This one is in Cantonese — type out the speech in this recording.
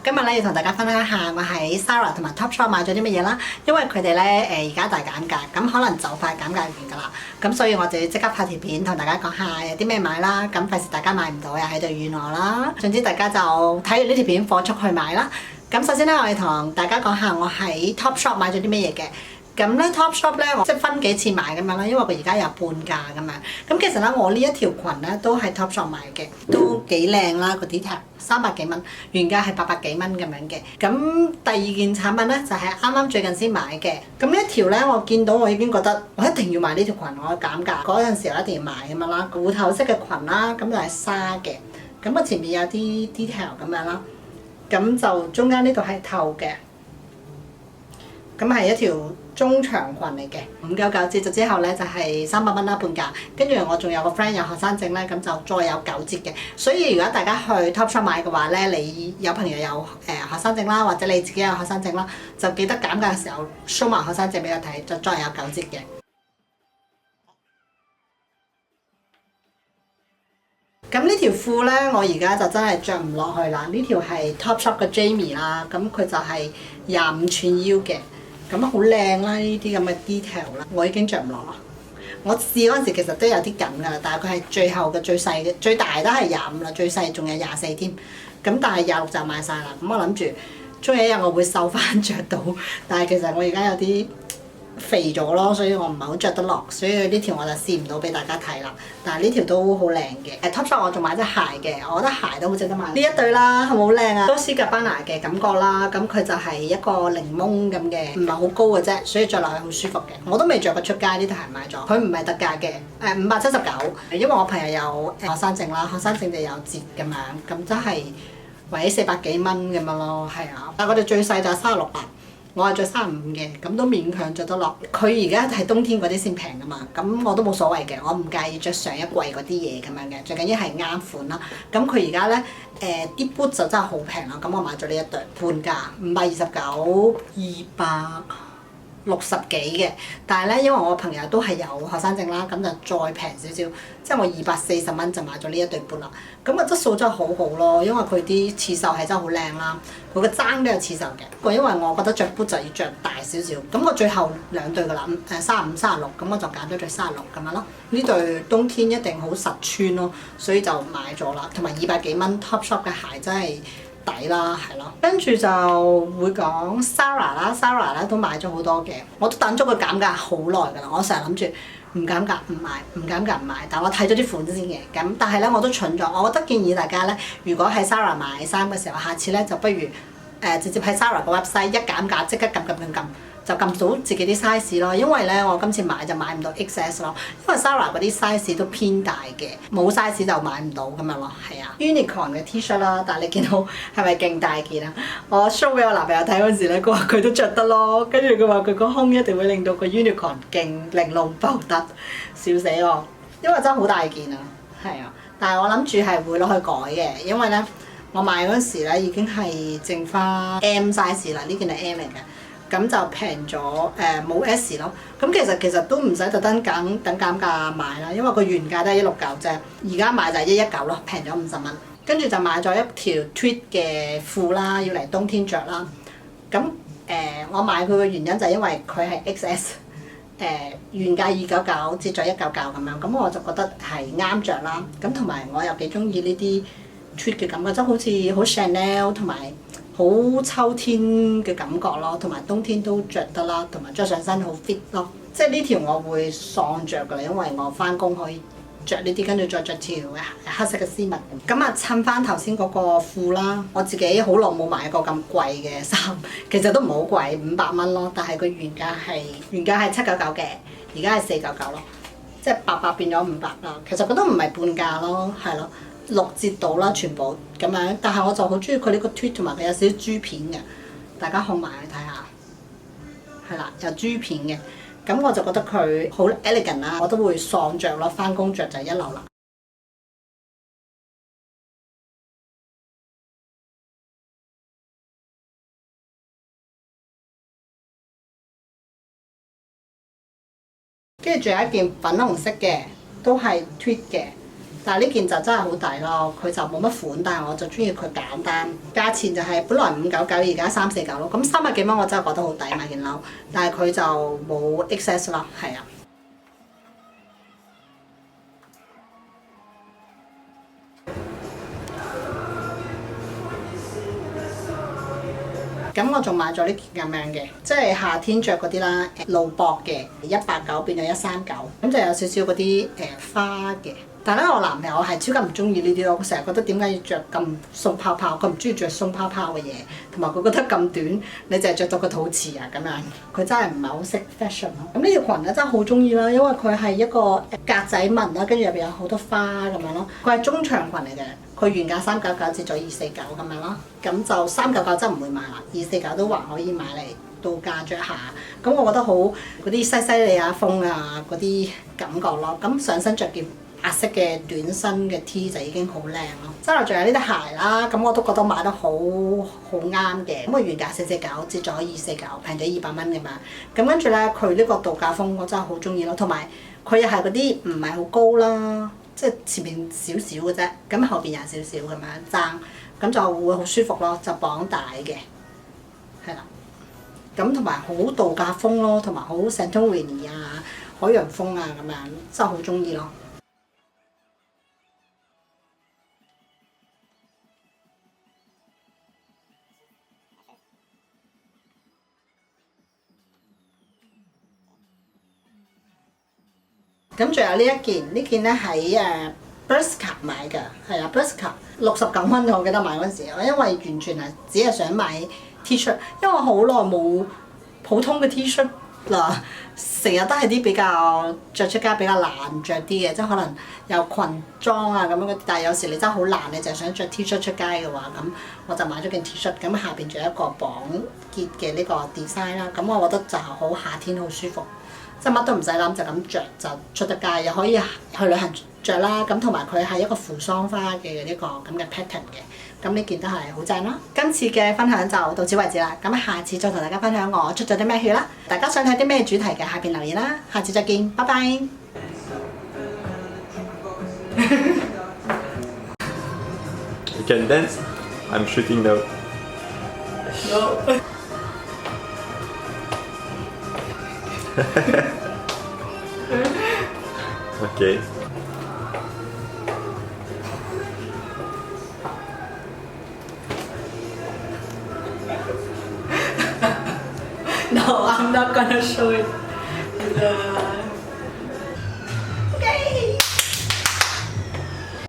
今日咧要同大家分享一下我喺 Zara 同埋 Topshop 買咗啲乜嘢啦，因為佢哋咧而家大減價，咁可能就快減價完㗎啦，咁所以我就要即刻拍條片同大家講下有啲咩買啦，咁費事大家買唔到又喺度怨我啦。總之大家就睇完呢條片火速去買啦。咁首先咧，我哋同大家講下我喺 Topshop 買咗啲乜嘢嘅。咁咧 Topshop 咧，我即係分幾次買咁樣啦，因為佢而家有半價咁樣。咁其實咧，我呢一條裙咧都係 Topshop 買嘅，都幾靚啦個 detail，300幾蚊，原價係800幾蚊咁樣嘅。咁第二件產品咧就係啱啱最近先買嘅。咁呢一條咧，我見到我已經覺得我一定要買呢條裙，我減價嗰陣時我一定要買咁樣啦，芋頭式嘅裙啦，咁就係紗嘅。咁我前面有啲 detail 咁樣啦，咁就中間呢度係透嘅。咁係一條中長裙嚟嘅，599折咗之後咧就係300蚊啦半價，跟住我仲有個 friend 有學生證咧，咁就再有9折嘅。所以如果大家去 Topshop 買嘅話咧，你有朋友有學生證啦，或者你自己有學生證啦，就記得減價嘅時候 show 埋學生證俾我睇，就再有9折嘅。咁呢條褲咧，我而家就真係着唔落去啦。呢條係 Topshop 嘅 Jamie 啦，咁佢就係25寸腰嘅。咁好靚啦！呢啲咁嘅 detail 啦，我已經着唔落啦。我試嗰陣時其實都有啲緊㗎啦，但係佢係最後嘅最細嘅，最大都係25啦，最細仲有24添。咁但係26就賣晒啦。咁我諗住終有一日我會瘦翻着到，但係其實我而家有啲肥咗咯，所以我唔係好着得落，所以呢條我就試唔到俾大家睇啦。但係呢條都好靚嘅。Topshop 我仲買隻鞋嘅，我覺得鞋都好值得買。呢一對啦，係咪好靚啊？Dolce & Gabbana 嘅感覺啦，咁佢就係一個檸檬咁嘅，唔係好高嘅啫，所以着落去好舒服嘅。我都未着過出街，呢對鞋買咗，佢唔係特價嘅，579，因為我朋友有學生證啦，學生證就有折咁樣，咁真係為400幾蚊咁樣咯，係啊。但係我哋最細就係36碼。我係着35嘅，咁都勉強着得落。佢而家係冬天嗰啲先平㗎嘛，咁我都冇所謂嘅，我唔介意着上一季嗰啲嘢咁樣嘅，最緊要係啱款啦。咁佢而家咧啲 boot 就真係好平啦，咁我買咗呢一對半價529，260幾嘅。但係咧，因為我朋友都係有學生證啦，咁就再平少少，即係我240蚊就買咗呢一對 boot 啦。咁個質素真係好好咯，因為佢啲刺繡係真係好靚啦，佢個踭都有刺繡嘅。不過因為我覺得着 boot 就要着大少少，咁我最後2對㗎啦，35、36，咁我就揀咗對36咁樣咯。呢對冬天一定好實穿咯，所以就買咗啦。同埋200幾蚊 Topshop 嘅鞋真係抵啦，係咯。跟住就會講 Zara 啦，Zara 咧都買咗好多嘅，我都等咗佢減價好耐㗎啦。我成日諗住唔減價唔買，唔減價唔買，但我睇咗啲款先嘅。咁但係咧我都蠢咗，我覺得建議大家咧，如果喺 Zara 買衫嘅時候，下次咧就不如直接喺 Zara 個 website 一減價即刻撳，就撳到自己啲 size 咯。因為咧我今次買就買唔到 XS 咯，因為 Zara 嗰啲 size 都偏大嘅，冇 size 就買唔到咁樣咯。係啊 ，Unicorn 嘅 T-shirt 啦，但係你見到係咪勁大件啊？我 show 俾我男朋友睇嗰時咧，佢話佢都着得咯，跟住佢話佢個胸一定會令到個 Unicorn 勁玲瓏浮凸，笑死我！因為真係好大件啊，係啊，但係我諗住係會攞去改嘅，因為咧我買嗰時咧已經係剩翻 M size 啦，呢件係 M 嚟嘅。咁就平咗冇 S 咯。咁其實都唔使特登等減價買啦，因為佢原價都係169啫，而家買就係119咯，平咗50蚊。跟住就買咗一條 tweed 嘅褲啦，要嚟冬天着啦。咁我買佢嘅原因就係因為佢係 XS，原價299，折咗199咁樣，咁我就覺得係啱着啦。咁同埋我又幾中意呢啲 tweed 嘅感覺，即係好似好 Chanel 同埋好秋天嘅感覺咯，同埋冬天都着得啦，同埋着上身好 fit 咯。即係呢條我會喪着㗎啦，因為我翻工可以着呢啲，跟住再着條黑色嘅絲襪。咁啊，襯翻頭先嗰個褲啦，我自己好耐冇買過咁貴嘅衫，其實都唔係好貴，500蚊咯。但係佢原價係799嘅，而家係499咯，即係800變咗500啦。其實佢都唔係半價咯，係咯。6折到啦，全部咁樣，但係我就好中意佢呢個 tweed 同埋佢有少少珠片嘅，大家控埋去睇下，係啦，有珠片嘅，咁我就覺得佢好 elegant 啦，我都會喪着咯，翻工着就一流啦。跟住仲有一件粉紅色嘅，都係 tweed 嘅。但係呢件就真係好抵咯，佢就冇乜款，但係我就中意佢簡單。價錢就係本來599，而家349咯。咁300幾蚊我真係覺得好抵買件褸，但係佢就冇 XS 咯，係啊。咁我仲買咗呢件咁樣嘅，即係夏天着嗰啲啦，露膊嘅189變咗139，咁就有少少嗰啲花嘅。但係咧，我男朋友係超級唔中意呢啲咯，佢成日覺得點解要着咁鬆泡泡，佢唔中意着鬆泡泡嘅嘢，同埋佢覺得咁短，你就係着到個肚臍啊咁樣，佢真係唔係好識 fashion 咯。咁呢條裙咧真係好中意啦，因為佢係一個格仔紋啦，跟住入邊有好多花咁樣咯，佢係中長裙嚟嘅。佢原價399折咗249咁樣咯，咁就399真係唔會買啦，249都還可以買嚟度假着下。咁我覺得好嗰啲西西里啊風啊嗰啲感覺咯。咁上身着件白色嘅短身嘅 T 就已經好靚咯。之後仲有呢啲鞋啦，咁我都覺得買得好啱嘅。咁佢原價449折咗249，平咗200蚊咁樣。咁跟住咧，佢呢個度假風我真係好中意咯，同埋佢又係嗰啲唔係好高啦。即係前面少少嘅啫，咁後邊有少少咁樣爭，咁就會好舒服咯，就綁帶嘅，係啦。咁同埋好度假風咯，同埋好 Santorini 啊、海洋風啊咁樣，真係好中意咯。咁仲有呢一件，呢件咧喺Bershka 買㗎，係啊 Bershka 69蚊我記得買嗰陣時，我因為完全係只係想買 T-shirt，因為我好耐冇普通嘅 T-shirt 啦，成日都係啲比較着出街比較難着啲嘅，即係可能有裙裝啊咁樣嘅，但係有時你真係好難，你就係想着 T-shirt 出街嘅話，咁我就買咗件 T-shirt，咁下邊仲有一個綁結嘅呢個 design 啦，咁我覺得就係好夏天好舒服。即係乜都唔使諗，就咁着就出得街，又可以去旅行着啦。咁同埋佢係一個扶桑花嘅呢個咁嘅 pattern 嘅，咁呢件都係好正啦。今次嘅分享就到此為止啦。咁下次再同大家分享我出咗啲咩血啦。大家想睇啲咩主題嘅，下邊留言啦。下次再見，拜拜。You can dance? I'm shooting now. No. Okay. No, I'm not gonna show it.